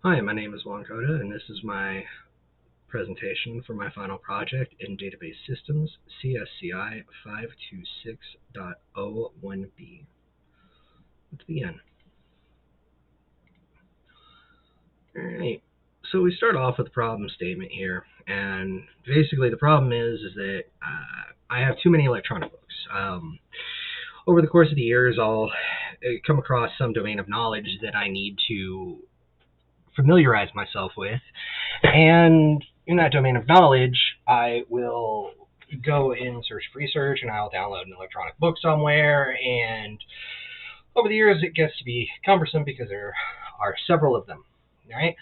Hi, my name is Juan Cota, and this is my presentation for my final project in Database Systems, CSCI 526.01B. Let's begin. Alright, so we start off with the problem statement here, and basically the problem is that I have too many electronic books. Over the course of the years, I'll come across some domain of knowledge that I need to familiarize myself with, and in that domain of knowledge, I will go in search for research, and I'll download an electronic book somewhere, and over the years it gets to be cumbersome because there are several of them. All right.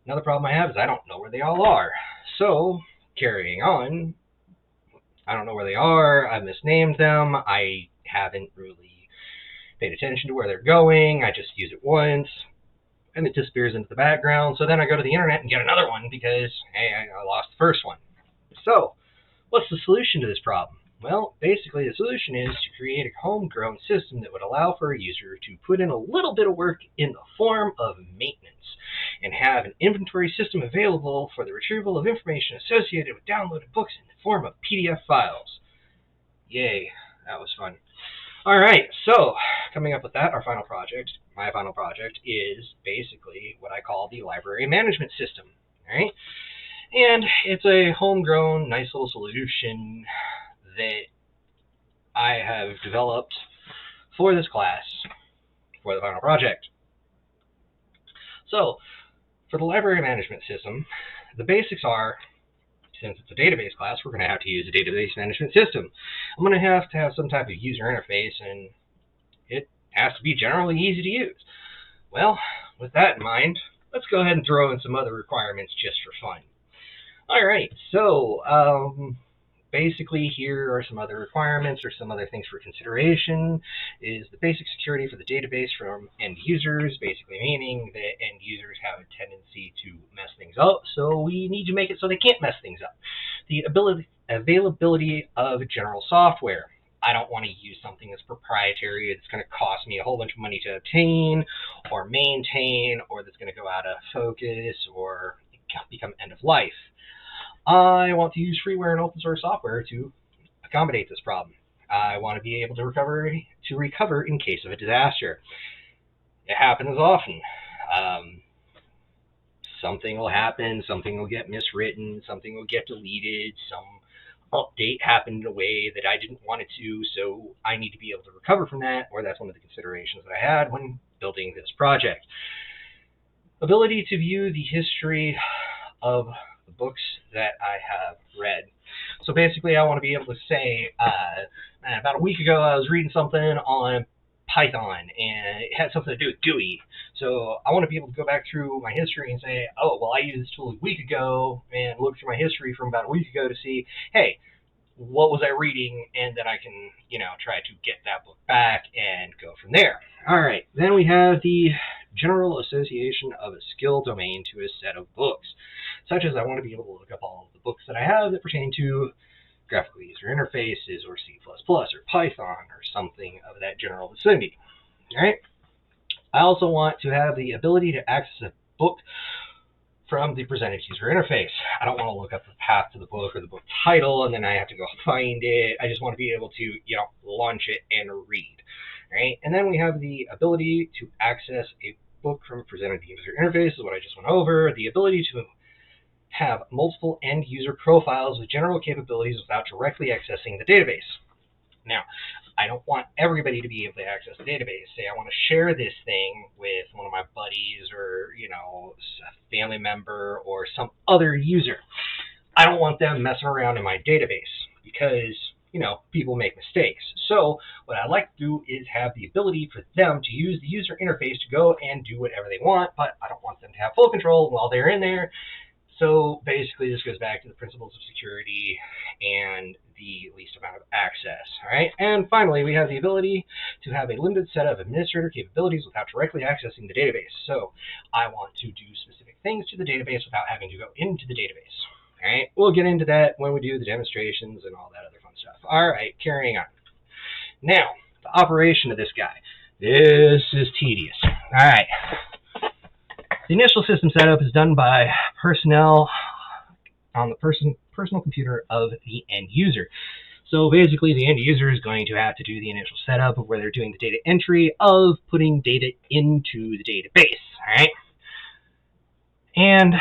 Another problem I have is I don't know where they all are. So, carrying on, I don't know where they are, I've misnamed them, I haven't really paid attention to where they're going, I just use it once, and it disappears into the background. So then I go to the internet and get another one because, hey, I lost the first one. So, what's the solution to this problem? Well, basically the solution is to create a homegrown system that would allow for a user to put in a little bit of work in the form of maintenance and have an inventory system available for the retrieval of information associated with downloaded books in the form of PDF files. Yay, that was fun. All right, so coming up with that, my final project, is basically what I call the library management system. All right, and it's a homegrown, nice little solution that I have developed for this class for the final project. So, for the library management system, the basics are, since it's a database class, we're going to have to use a database management system. I'm going to have some type of user interface, and it has to be generally easy to use. Well, with that in mind, let's go ahead and throw in some other requirements just for fun. All right, so basically here are some other requirements or some other things for consideration. Is the basic security for the database from end users, basically meaning that end users have a tendency to mess things up, so we need to make it so they can't mess things up. The availability of general software. I don't want to use something that's proprietary, it's going to cost me a whole bunch of money to obtain or maintain, or that's going to go out of focus or become end of life. I want to use freeware and open source software to accommodate this problem. I want to be able to recover in case of a disaster. It happens often. Something will happen, something will get miswritten, something will get deleted, some update happened in a way that I didn't want it to, so I need to be able to recover from that, or that's one of the considerations that I had when building this project. Ability to view the history of the books that I have read. So basically I want to be able to say, about a week ago I was reading something on Python and it had something to do with GUI. So I want to be able to go back through my history and say, oh, well, I used this tool a week ago, and look through my history from about a week ago to see, hey, what was I reading, and then I can, try to get that book back and go from there. All right, then we have the general association of a skill domain to a set of books, such as I want to be able to look up all of the books that I have that pertain to graphical user interfaces or C++ or Python or something of that general vicinity. All right. I also want to have the ability to access a book from the presented user interface. I don't want to look up the path to the book or the book title and then I have to go find it. I just want to be able to, launch it and read. Right? And then we have the ability to access a book from a presented user interface, is what I just went over. The ability to have multiple end user profiles with general capabilities without directly accessing the database. Now, I don't want everybody to be able to access the database. Say I want to share this thing with one of my buddies or, a family member or some other user. I don't want them messing around in my database because, people make mistakes. So what I'd like to do is have the ability for them to use the user interface to go and do whatever they want, but I don't want them to have full control while they're in there. So basically this goes back to the principles of security and the least amount of access. All right. And finally, we have the ability to have a limited set of administrator capabilities without directly accessing the database. So I want to do specific things to the database without having to go into the database. All right. We'll get into that when we do the demonstrations and all that other fun stuff. All right. Carrying on. Now, the operation of this guy. This is tedious. All right. The initial system setup is done by personnel on the personal computer of the end user. So basically, the end user is going to have to do the initial setup of where they're doing the data entry of putting data into the database, all right? And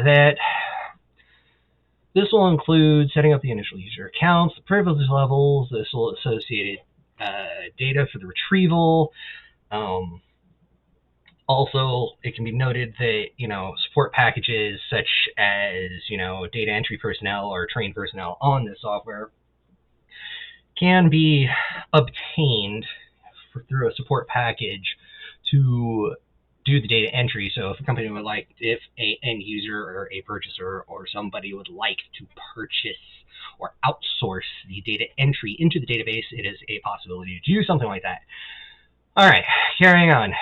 that this will include setting up the initial user accounts, the privilege levels, this will associated data for the retrieval. Also, it can be noted that, support packages such as, data entry personnel or trained personnel on this software can be obtained through a support package to do the data entry. So if a company would like, if a end user or a purchaser or somebody would like to purchase or outsource the data entry into the database, it is a possibility to do something like that. All right, carrying on.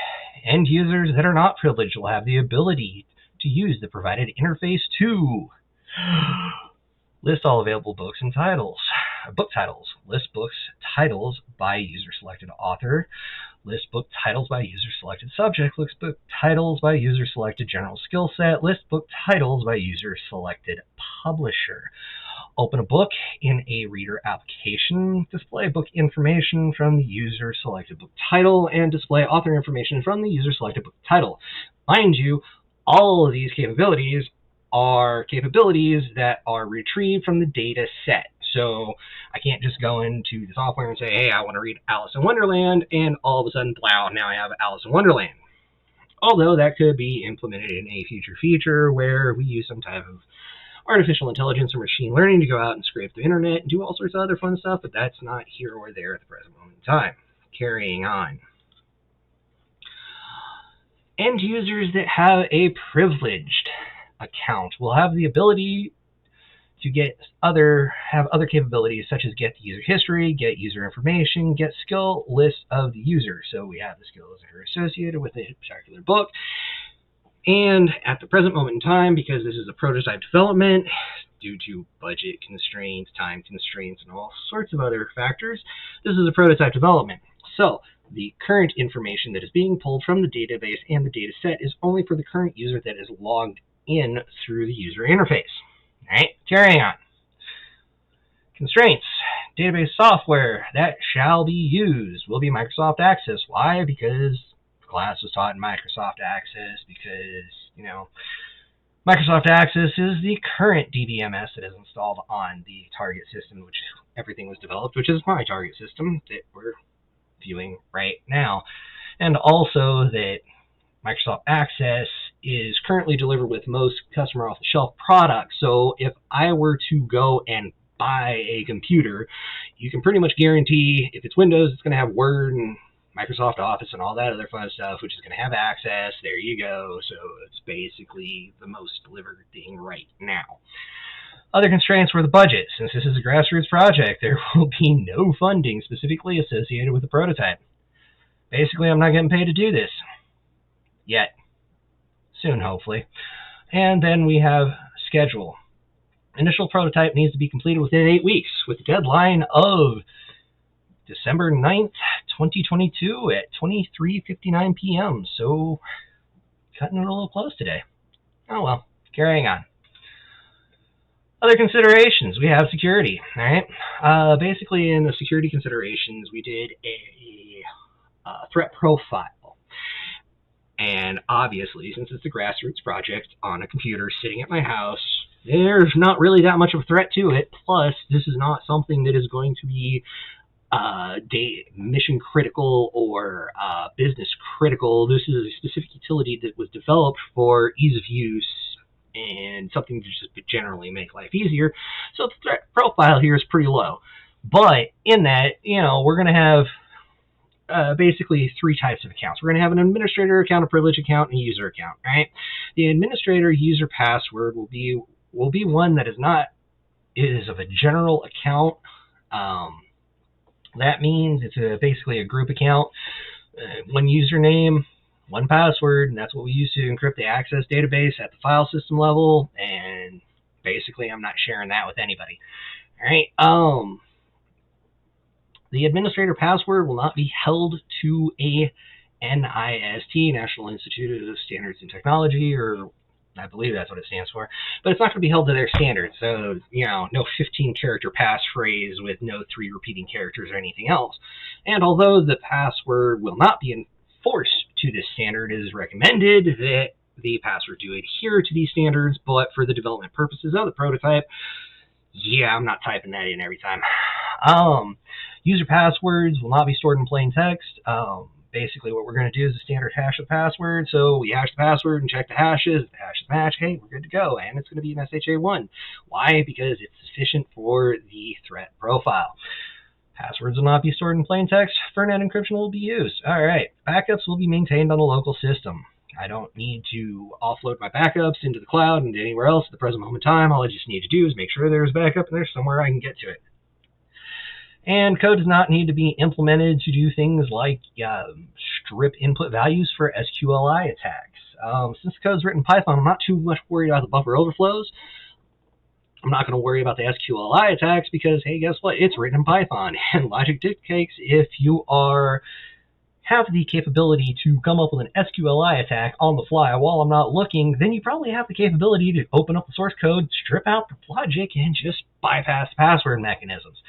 End users that are not privileged will have the ability to use the provided interface to list all available books and titles. Book titles. List books titles by user-selected author. List book titles by user-selected subject. List book titles by user-selected general skill set. List book titles by user-selected publisher. Open a book in a reader application, display book information from the user-selected book title, and display author information from the user-selected book title. Mind you, all of these capabilities are capabilities that are retrieved from the data set. So I can't just go into the software and say, hey, I want to read Alice in Wonderland, and all of a sudden, wow, now I have Alice in Wonderland. Although that could be implemented in a future feature where we use some type of artificial intelligence or machine learning to go out and scrape the internet and do all sorts of other fun stuff, but that's not here or there at the present moment in time. Carrying on. End users that have a privileged account will have the ability to have other capabilities such as get the user history, get user information, get skill list of the user. So we have the skills that are associated with a particular book. And at the present moment in time, because this is a prototype development, due to budget constraints, time constraints, and all sorts of other factors, this is a prototype development. So the current information that is being pulled from the database and the data set is only for the current user that is logged in through the user interface. All right, carrying on. Constraints. Database software that shall be used will be Microsoft Access. Why? Because class was taught in Microsoft Access, because, Microsoft Access is the current DBMS that is installed on the target system, which everything was developed, which is my target system that we're viewing right now. And also that Microsoft Access is currently delivered with most customer off-the-shelf products. So if I were to go and buy a computer, you can pretty much guarantee if it's Windows, it's going to have Word and Microsoft Office and all that other fun stuff, which is going to have Access. There you go. So it's basically the most delivered thing right now. Other constraints were the budget. Since this is a grassroots project, there will be no funding specifically associated with the prototype. Basically, I'm not getting paid to do this. Yet. Soon, hopefully. And then we have schedule. Initial prototype needs to be completed within 8 weeks, with a deadline of December 9th, 2022 at 23:59 p.m. So, cutting it a little close today. Oh well, carrying on. Other considerations, we have security, all right? Basically, in the security considerations, we did a threat profile. And obviously, since it's a grassroots project on a computer sitting at my house, there's not really that much of a threat to it. Plus, this is not something that is going to be mission critical or business critical. This is a specific utility that was developed for ease of use and something to just generally make life easier. So the threat profile here is pretty low. But in that, we're going to have basically three types of accounts. We're going to have an administrator account, a privilege account, and a user account, right? The administrator user password will be one that is of a general account. That means it's basically a group account, one username, one password, and that's what we use to encrypt the Access database at the file system level, and basically I'm not sharing that with anybody. All right. The administrator password will not be held to a NIST, National Institute of Standards and Technology, or I believe that's what it stands for, but it's not going to be held to their standards. So, no 15-character passphrase with no 3 repeating characters or anything else. And although the password will not be enforced to this standard, it is recommended that the password do adhere to these standards, but for the development purposes of the prototype, yeah, I'm not typing that in every time. User passwords will not be stored in plain text. Basically, what we're going to do is a standard hash of password. So we hash the password and check the hashes. If the hashes match, hey, we're good to go. And it's going to be an SHA-1. Why? Because it's sufficient for the threat profile. Passwords will not be stored in plain text. FIRNet encryption will be used. All right. Backups will be maintained on a local system. I don't need to offload my backups into the cloud and anywhere else at the present moment in time. All I just need to do is make sure there's backup and there's somewhere I can get to it. And code does not need to be implemented to do things like strip input values for SQLI attacks. Since the code's written in Python, I'm not too much worried about the buffer overflows. I'm not going to worry about the SQLI attacks because, hey, guess what? It's written in Python. And logic dictates if you have the capability to come up with an SQLI attack on the fly while I'm not looking, then you probably have the capability to open up the source code, strip out the logic, and just bypass password mechanisms.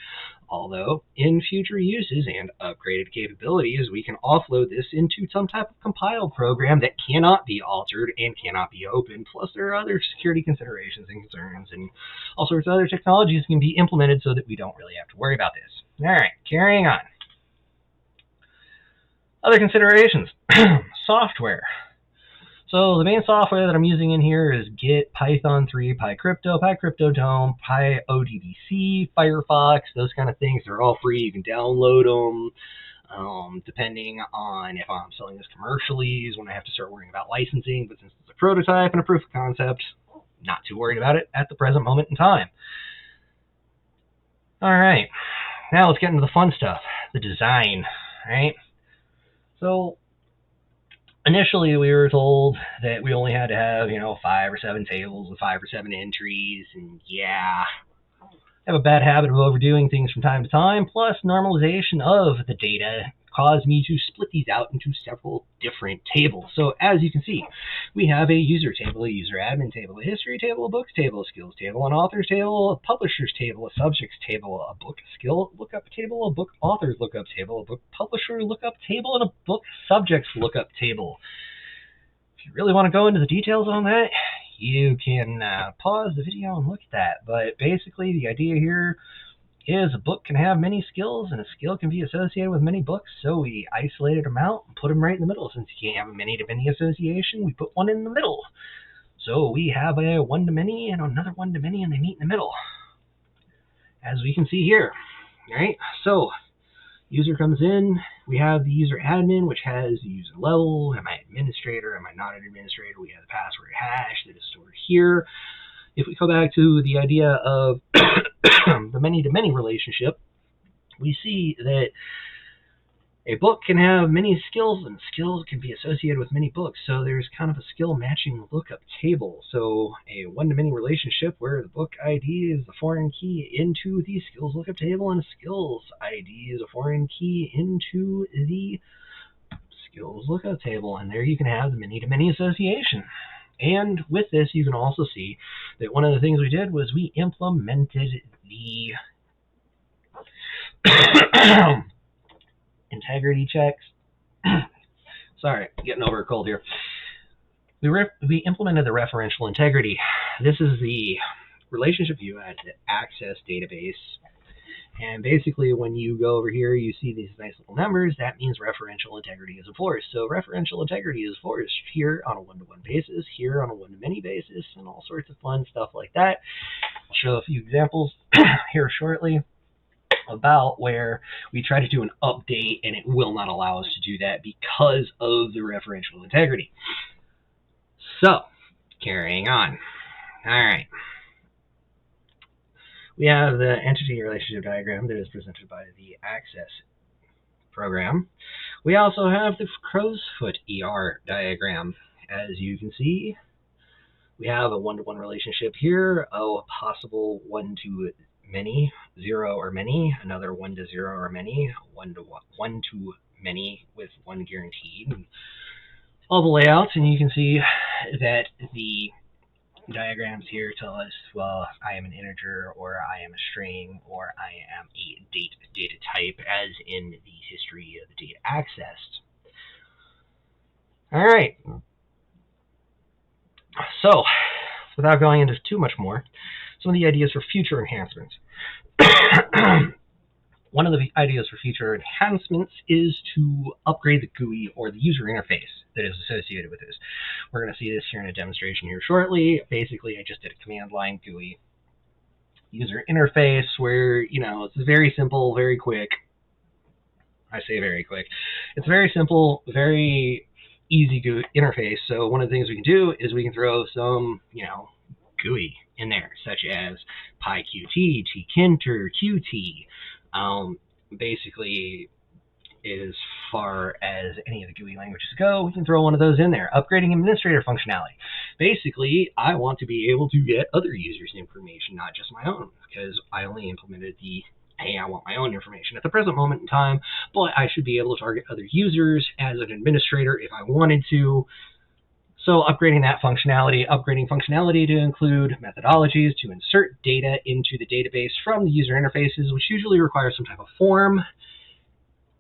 Although, in future uses and upgraded capabilities, we can offload this into some type of compiled program that cannot be altered and cannot be opened. Plus, there are other security considerations and concerns and all sorts of other technologies can be implemented so that we don't really have to worry about this. All right, carrying on. Other considerations. Software. So the main software that I'm using in here is Git, Python 3, PyCrypto, PyCryptoDome, PyODBC, Firefox, those kind of things. They're all free. You can download them. Depending on if I'm selling this commercially is when I have to start worrying about licensing. But since it's a prototype and a proof of concept, not too worried about it at the present moment in time. All right. Now let's get into the fun stuff, the design, right? So initially, we were told that we only had to have, 5 or 7 tables with 5 or 7 entries, and yeah, I have a bad habit of overdoing things from time to time, plus normalization of the data caused me to split these out into several different tables. So as you can see, we have a user table, a user admin table, a history table, a books table, a skills table, an authors table, a publishers table, a subjects table, a book skill lookup table, a book authors lookup table, a book publisher lookup table, and a book subjects lookup table. If you really want to go into the details on that, you can pause the video and look at that. But basically, the idea here is a book can have many skills, and a skill can be associated with many books, so we isolated them out and put them right in the middle. Since you can't have a many-to-many association, we put one in the middle. So we have a one-to-many and another one-to-many, and they meet in the middle, as we can see here. All right, so user comes in, we have the user admin, which has the user level, am I administrator, am I not an administrator, we have the password hash that is stored here. If we go back to the idea of the many-to-many relationship, we see that a book can have many skills, and skills can be associated with many books. So there's kind of a skill matching lookup table. So a one-to-many relationship where the book ID is the foreign key into the skills lookup table, and a skills ID is a foreign key into the skills lookup table. And there you can have the many-to-many association. And with this, you can also see that one of the things we did was we implemented the integrity checks. Sorry, getting over a cold here. We implemented the referential integrity. This is the relationship view at the access database. And basically, when you go over here, you see these nice little numbers. That means referential integrity is enforced. So referential integrity is enforced here on a one-to-one basis, here on a one-to-many basis, and all sorts of fun stuff like that. I'll show a few examples here shortly about where we try to do an update, and it will not allow us to do that because of the referential integrity. So, carrying on. All right. We have the entity relationship diagram that is presented by the access program. We also have the crow's foot ER diagram. As you can see, we have a one-to-one relationship here, a possible one-to-many, 0 or many, another 1-to-0 or many, 1-to- many with one guaranteed. And all the layouts, and you can see that the diagrams here tell us, well, I am an integer, or I am a string, or I am a data type, as in the history of the data accessed. All right. So, without going into too much more, some of the ideas for future enhancements. One of the ideas for future enhancements is to upgrade the GUI, or the user interface that is associated with this. We're going to see this here in a demonstration here shortly. Basically, I just did a command line GUI user interface where, it's very simple, very quick. I say very quick. It's very simple, very easy GUI interface. So one of the things we can do is we can throw some, GUI in there, such as PyQt, tkinter, Qt. Basically, as far as any of the GUI languages go, we can throw one of those in there. Upgrading administrator functionality. Basically, I want to be able to get other users' information, not just my own, because I only implemented the, hey, I want my own information at the present moment in time, but I should be able to target other users as an administrator if I wanted to. So upgrading that functionality, upgrading functionality to include methodologies to insert data into the database from the user interfaces, which usually requires some type of form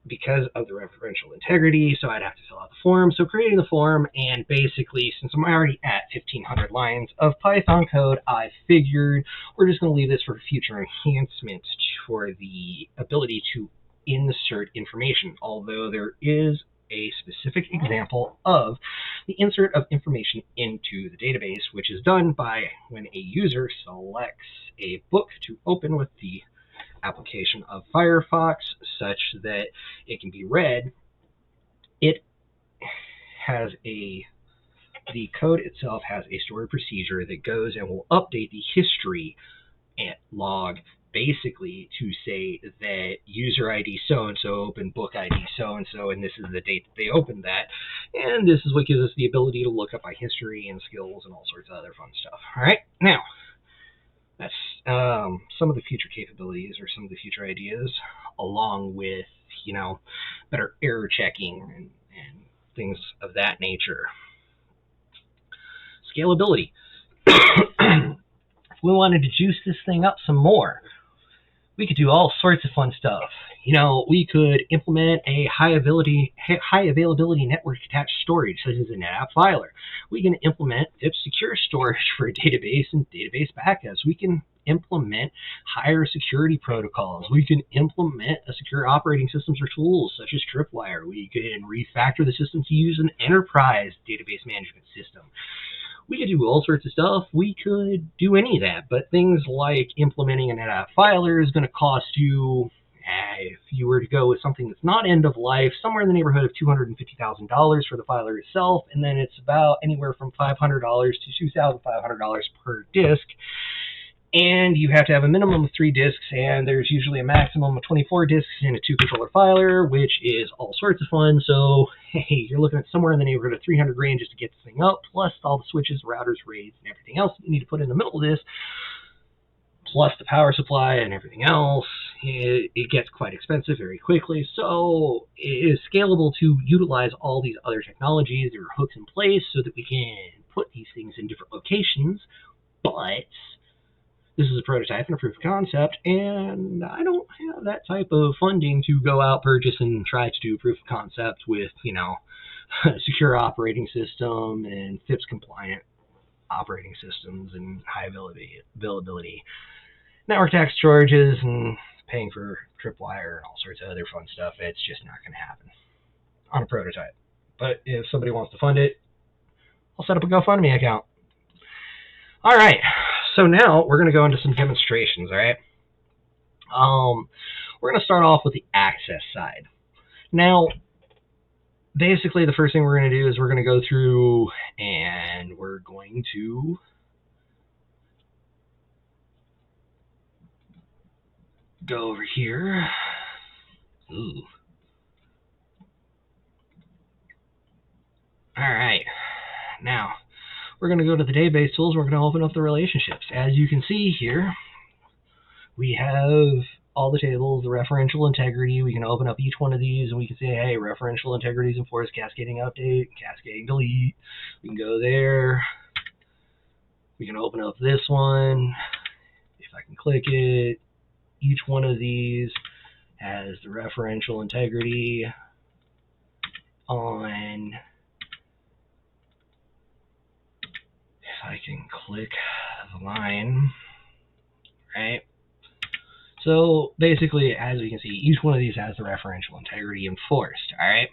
because of the referential integrity, so I'd have to fill out the form. So creating the form, and basically, since I'm already at 1,500 lines of Python code, I figured we're just going to leave this for future enhancements for the ability to insert information, although there is a specific example of the insert of information into the database, which is done by when a user selects a book to open with the application of Firefox such that it can be read. It has the code itself has a stored procedure that goes and will update the history and log, basically to say that user ID so-and-so opened book ID so-and-so, and this is the date that they opened that, and this is what gives us the ability to look up my history and skills and all sorts of other fun stuff. All right, now, that's some of the future capabilities or some of the future ideas, along with, better error checking and things of that nature. Scalability. If we wanted to juice this thing up some more, we could do all sorts of fun stuff. We could implement a high availability network attached storage, such as a NetApp filer. We can implement FIPS secure storage for a database and database backups. We can implement higher security protocols. We can implement a secure operating systems or tools such as Tripwire. We can refactor the system to use an enterprise database management system. We could do all sorts of stuff. We could do any of that, but things like implementing a NetApp filer is going to cost you, if you were to go with something that's not end of life, somewhere in the neighborhood of $250,000 for the filer itself, and then it's about anywhere from $500 to $2,500 per disk. And you have to have a minimum of 3 disks, and there's usually a maximum of 24 disks in a 2-controller filer, which is all sorts of fun. So, hey, you're looking at somewhere in the neighborhood of 300 grand just to get this thing up, plus all the switches, routers, RAIDs, and everything else you need to put in the middle of this, plus the power supply and everything else. It gets quite expensive very quickly. So it is scalable to utilize all these other technologies or hooks in place so that we can put these things in different locations, but this is a prototype and a proof of concept, and I don't have that type of funding to go out, purchase, and try to do proof of concept with, a secure operating system and FIPS compliant operating systems and high availability network attached storages and paying for Tripwire and all sorts of other fun stuff. It's just not going to happen on a prototype. But if somebody wants to fund it, I'll set up a GoFundMe account. All right. So now we're going to go into some demonstrations, all right? We're going to start off with the access side. Now, basically the first thing we're going to do is we're going to go through and we're going to go over here. Ooh. All right. Now, we're going to go to the database tools. We're going to open up the relationships. As you can see here, we have all the tables, the referential integrity. We can open up each one of these and we can say, hey, referential integrity is enforced, cascading update, cascading delete. We can go there. We can open up this one. If I can click it, each one of these has the referential integrity on. If I can click the line, right? So basically, as we can see, each one of these has the referential integrity enforced, all right?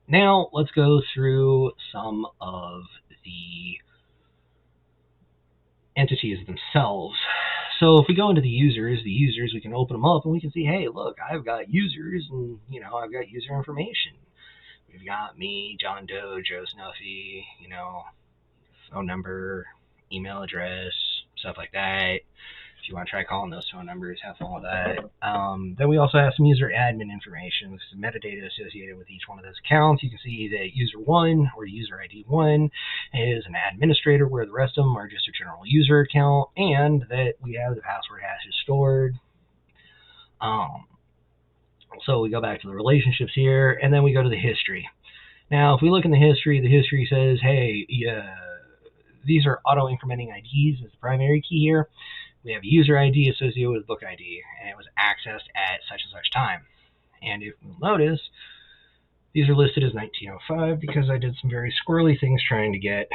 Now, let's go through some of the entities themselves. So if we go into the users, we can open them up and we can see, hey, look, I've got users and, I've got user information. We've got me, John Doe, Joe Snuffy, phone number, email address, stuff like that. If you want to try calling those phone numbers, have fun with that. Then we also have some user admin information. This is metadata associated with each one of those accounts. You can see that user 1 or user ID 1 is an administrator, where the rest of them are just a general user account, and that we have the password hashes stored. So we go back to the relationships here, and then we go to the history. Now, if we look in the history says, hey, these are auto-incrementing IDs as the primary key here. We have a user ID associated with book ID, and it was accessed at such and such time. And if you'll notice, these are listed as 1905 because I did some very squirrely things trying to get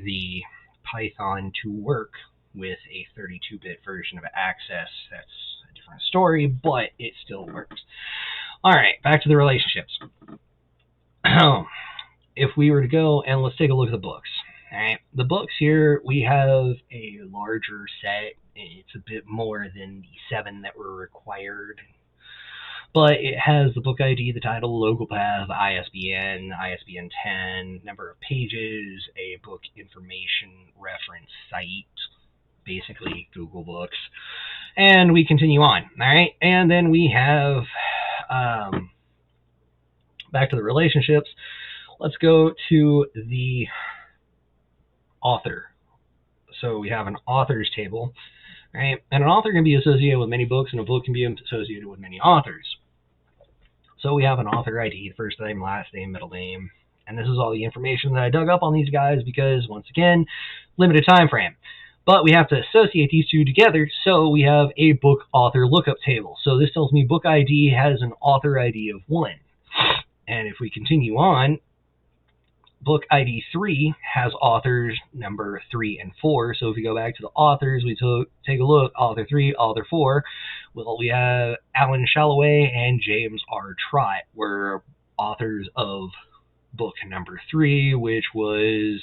the Python to work with a 32-bit version of access. That's a different story, but it still works. All right, back to the relationships. If we were to go and let's take a look at the books. All right, the books here, we have a larger set. It's a bit more than the 7 that were required, but it has the book ID, the title, local path, ISBN, ISBN 10, number of pages, a book information reference site, basically Google Books, and we continue on. All right, and then we have back to the relationships. Let's go to the author. So we have an authors table, right? And an author can be associated with many books, and a book can be associated with many authors. So we have an author ID, first name, last name, middle name, and this is all the information that I dug up on these guys because, once again, limited time frame. But we have to associate these two together, so we have a book author lookup table. So this tells me book ID has an author ID of 1. And if we continue on, book ID 3 has authors number 3 and 4. So if we go back to the authors, we take a look, author 3, author 4. Well, we have Alan Shalloway and James R. Trott were authors of book number 3, which was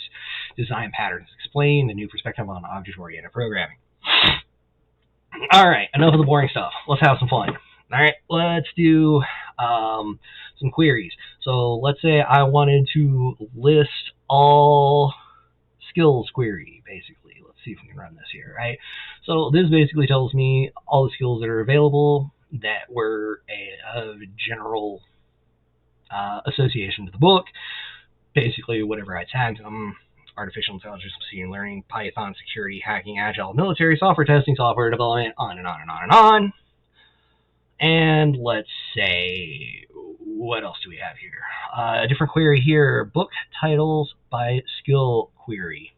Design Patterns Explained, a new perspective on object-oriented programming. All right, enough of the boring stuff. Let's have some fun. All right, let's do some queries. So let's say I wanted to list all skills query, basically. Let's see if we can run this here, right? So this basically tells me all the skills that are available that were a general association to the book. Basically, whatever I tagged them: artificial intelligence, machine learning, Python, security, hacking, agile, military, software testing, software development, on and on and on and on. And let's say, what else do we have here? A different query here, book titles by skill query.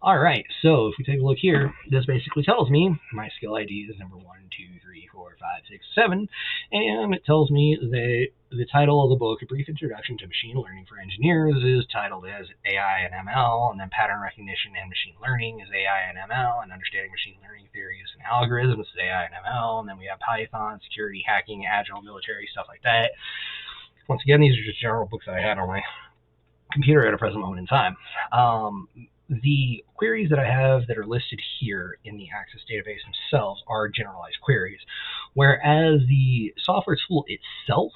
All right, so if we take a look here, this basically tells me my skill ID is number 1, 2, 3, 4, 5, 6, 7, and it tells me that the title of the book, A Brief Introduction to Machine Learning for Engineers, is titled as AI and ML, and then Pattern Recognition and Machine Learning is AI and ML, and Understanding Machine Learning Theories and Algorithms is AI and ML, and then we have Python, security, hacking, agile, military, stuff like that. Once again, these are just general books that I had on my computer at a present moment in time. The queries that I have that are listed here in the Access database themselves are generalized queries, whereas the software tool itself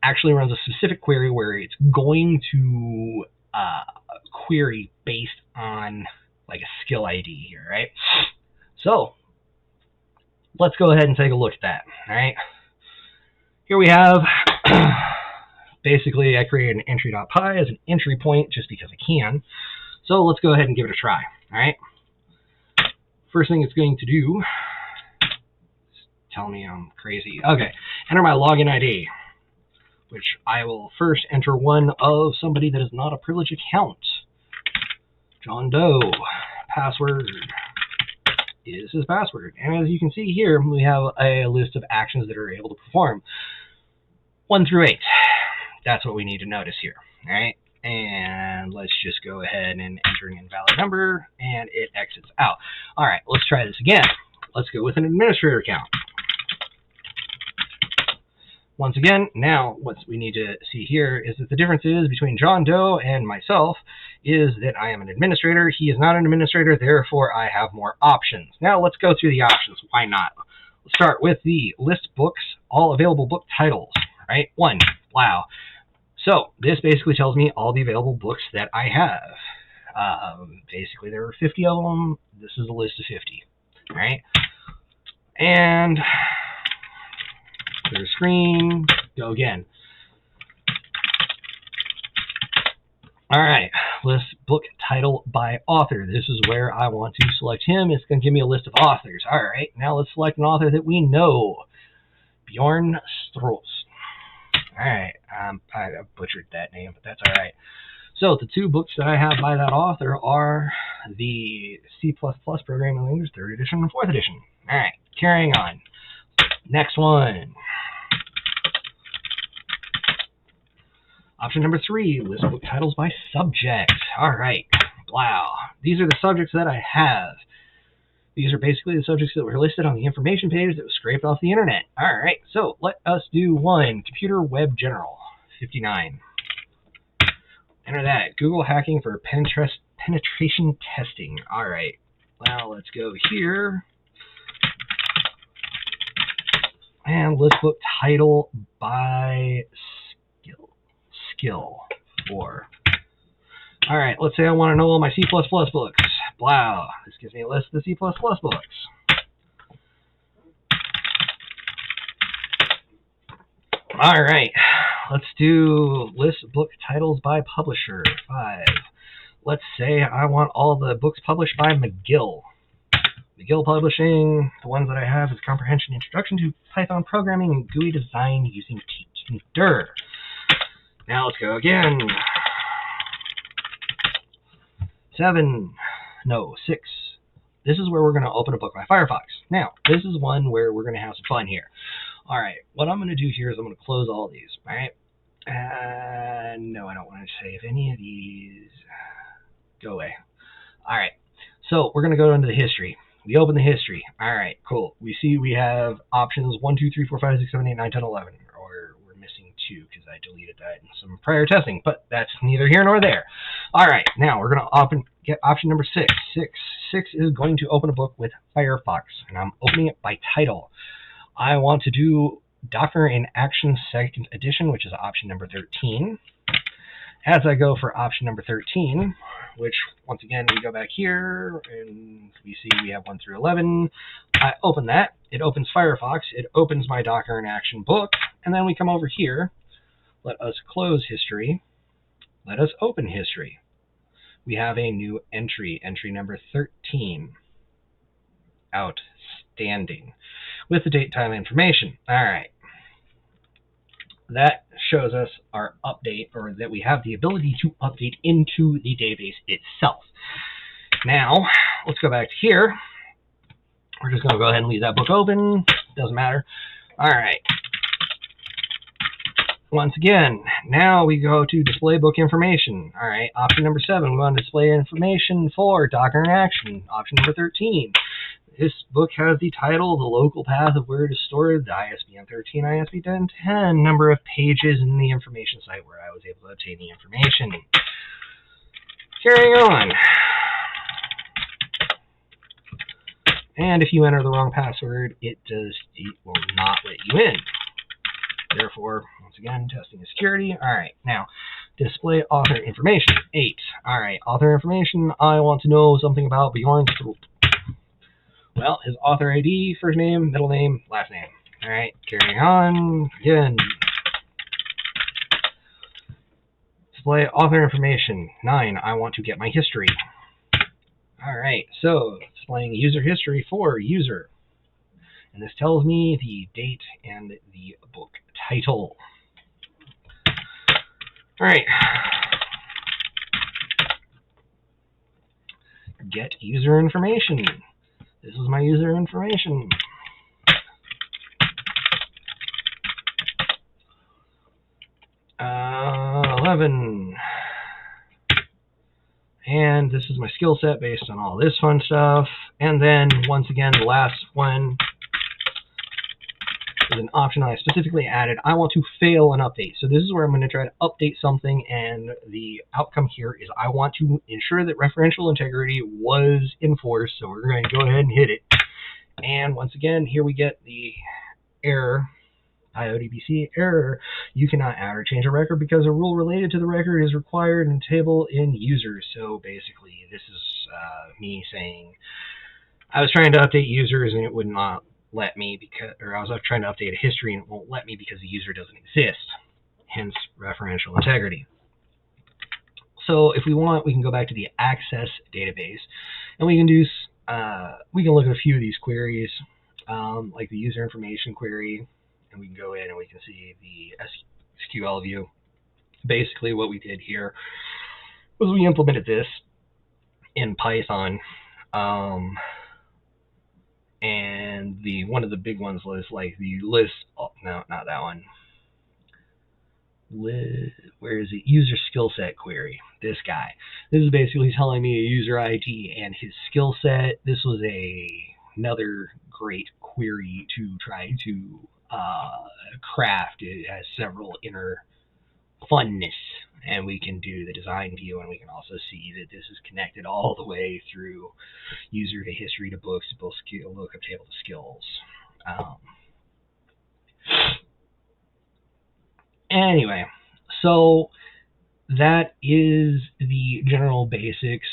actually runs a specific query where it's going to query based on like a skill ID here, right? So let's go ahead and take a look at that, all right? Here we have, basically I created an entry.py as an entry point just because I can. So let's go ahead and give it a try, all right? First thing it's going to do is telling me I'm crazy. Okay, enter my login ID, which I will first enter one of somebody that is not a privileged account. John Doe. Password is his password. And as you can see here, we have a list of actions that are able to perform. 1 through 8. That's what we need to notice here. All right. And let's just go ahead and enter an invalid number, and it exits out. All right, let's try this again. Let's go with an administrator account. Once again, now what we need to see here is that the difference is between John Doe and myself is that I am an administrator. He is not an administrator, therefore I have more options. Now let's go through the options. Why not? Let's start with the list books, all available book titles. Right? 1. Wow. So this basically tells me all the available books that I have. Basically, there were 50 of them. This is a list of 50. All right? And clear screen. Go again. All right. List book title by author. This is where I want to select him. It's going to give me a list of authors. All right. Now let's select an author that we know. Bjorn Stros. All right, I butchered that name, but that's all right. So the 2 books that I have by that author are the C++ Programming Language 3rd edition and 4th edition. All right, carrying on. Next one. Option number 3, list book titles by subject. All right, wow. These are the subjects that I have. These are basically the subjects that were listed on the information page that was scraped off the internet. All right, so let us do 1. Computer Web General, 59. Enter that. Google hacking for penetration testing. All right, well, let's go here. And list book title by skill 4. All right, let's say I want to know all my C++ books. Wow, this gives me a list of the C++ books. All right, let's do list book titles by publisher, 5. Let's say I want all the books published by McGill. McGill Publishing, the ones that I have is Comprehension Introduction to Python Programming and GUI Design Using Tkinter. Now let's go again. 6. This is where we're going to open a book by Firefox. Now, this is one where we're going to have some fun here. All right, what I'm going to do here is I'm going to close all these, all right? No, I don't want to save any of these. Go away. All right, so we're going to go into the history. We open the history. All right, cool. We see we have options 1, 2, 3, 4, 5, 6, 7, 8, 9, 10, 11. Or we're missing 2 because I deleted that in some prior testing, but that's neither here nor there. All right, now we're going to get option number 6. 6 is going to open a book with Firefox, and I'm opening it by title. I want to do Docker in Action 2nd edition, which is option number 13. As I go for option number 13, which once again we go back here and we see we have 1 through 11. I open that. It opens Firefox. It opens my Docker in Action book, and then we come over here. Let us close history. Let us open history. We have a new entry, entry number 13. Outstanding. With the date, time, information. All right. That shows us our update, or that we have the ability to update into the database itself. Now, let's go back to here. We're just going to go ahead and leave that book open. Doesn't matter. All right. Once again, now we go to display book information. All right, option number 7, we want to display information for Docker in Action. Option number 13. This book has the title, the local path of where it is stored, the ISBN 13, ISBN 10, number of pages in the information site where I was able to obtain the information. Carrying on. And if you enter the wrong password, it will not let you in. Therefore, once again, testing the security. All right, now, display author information, 8. All right, author information, I want to know something about Bjorn Stros. Well, his author ID, first name, middle name, last name. All right, carrying on. Again. Display author information, 9. I want to get my history. All right, so displaying user history for user. and this tells me the date and the book title. All right. Get user information. This is my user information. Uh, 11. And this is my skill set based on all this fun stuff. And then, once again, the last one is an option I specifically added. I want to fail an update. So this is where I'm going to try to update something, and the outcome here is I want to ensure that referential integrity was enforced. So we're going to go ahead and hit it. And once again, here we get the error. IODBC error. You cannot add or change a record because a rule related to the record is required in a table in users. So basically, this is me saying I was trying to update users and it would not let me because, or I was trying to update a history and it won't let me because the user doesn't exist. Hence, referential integrity. So if we want, we can go back to the access database and we can do we can look at a few of these queries, like the user information query. And we can go in and we can see the SQL view. Basically what we did here was we implemented this in Python. And one of the big ones was like the list, oh, no, not that one. Where is it? User skill set query. This guy. This is basically telling me a user ID and his skill set. This was another great query to try to craft. It has several inner funness, and we can do the design view, and we can also see that this is connected all the way through user to history to books to both skill lookup table to skills. Anyway, so that is the general basics.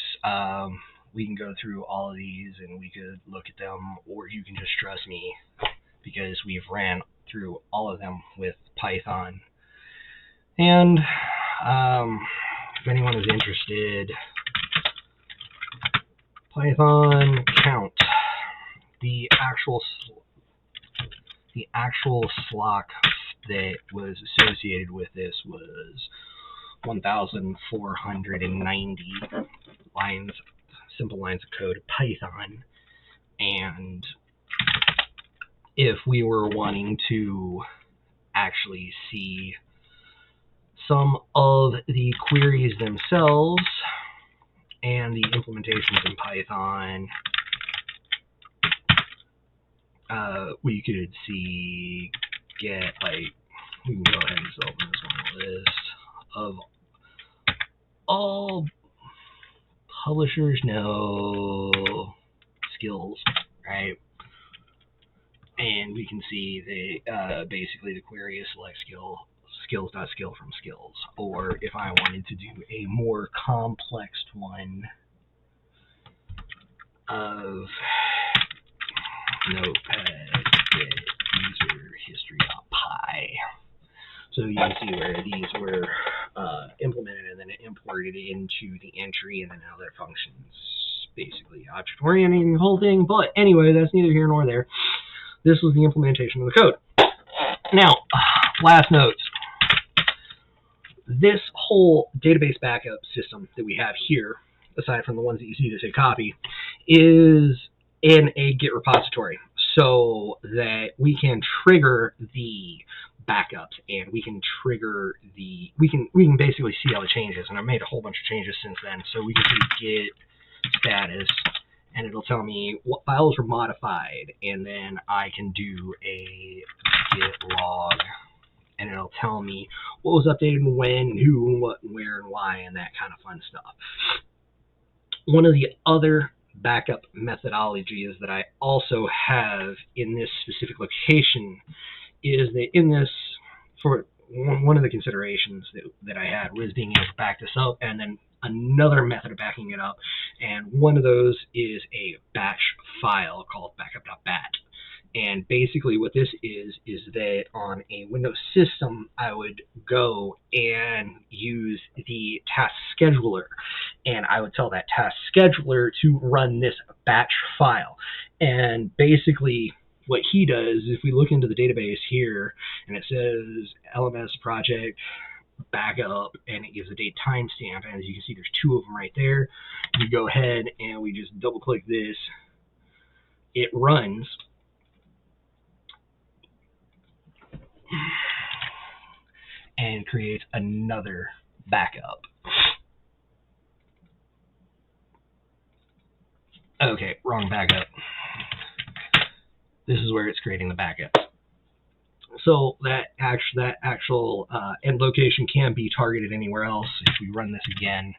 We can go through all of these and we could look at them, or you can just trust me because we've ran through all of them with Python. And if anyone is interested, Python count, the actual SLOC that was associated with this was 1,490 lines, simple lines of code of Python. And if we were wanting to actually see some of the queries themselves and the implementations in Python, we could see, we can go ahead and just open this one list of all publishers know skills, right? And we can see basically the query is select skills.skill from skills. Or if I wanted to do a more complex one of notepad get user history.py. So you can see where these were implemented and then imported into the entry and then how that functions. Basically object-orienting the whole thing. But anyway, that's neither here nor there. This was the implementation of the code. Now, last notes. This whole database backup system that we have here, aside from the ones that you see that say copy, is in a Git repository so that we can trigger the backups and we can trigger we can basically see all the changes. And I made a whole bunch of changes since then. So we can see Git status and it'll tell me what files were modified, and then I can do a Git log and it'll tell me what was updated when, who, what, where, and why, and that kind of fun stuff. One of the other backup methodologies that I also have in this specific location is that in this, for one of the considerations that I had was being able to back this up, and then another method of backing it up, and one of those is a batch file called backup.bat. And basically what this is that on a Windows system, I would go and use the task scheduler, and I would tell that task scheduler to run this batch file. And basically what he does, if we look into the database here, and it says LMS project backup, and it gives a date timestamp, and as you can see, there's two of them right there. We go ahead and we just double click this. It runs. And creates another backup. Okay, wrong backup. This is where it's creating the backup. So that actual end location can be targeted anywhere else. If we run this again,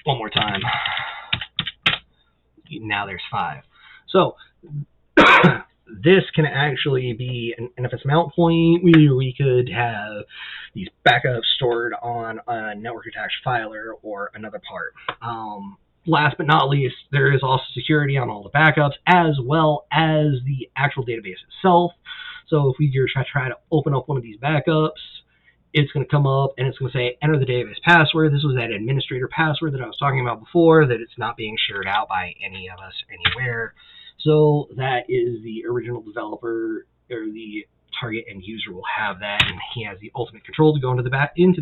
one more time, now there's 5. So this can actually be an NFS mount point. We could have these backups stored on a network attached filer or another part. Last but not least, there is also security on all the backups as well as the actual database itself. So if we try to open up one of these backups, it's going to come up and it's going to say enter the database password. This was that administrator password that I was talking about before, that it's not being shared out by any of us anywhere. So that is the original developer, or the target end user will have that, and he has the ultimate control to go into the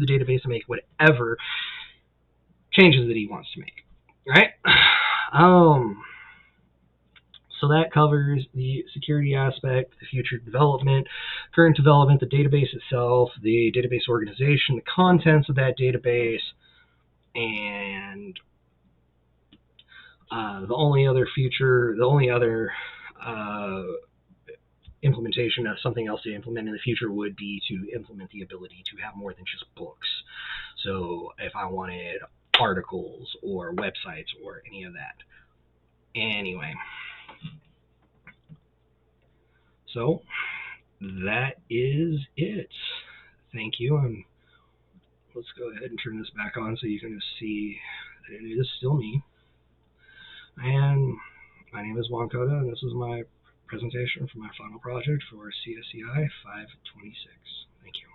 database and make whatever changes that he wants to make. Right? So that covers the security aspect, the future development, current development, the database itself, the database organization, the contents of that database, and the only other implementation of something else to implement in the future would be to implement the ability to have more than just books. So if I wanted articles or websites or any of that. Anyway, so that is it. Thank you. And let's go ahead and turn this back on so you can see that it is still me. And my name is Juan Cota, and this is my presentation for my final project for CSCI 526. Thank you.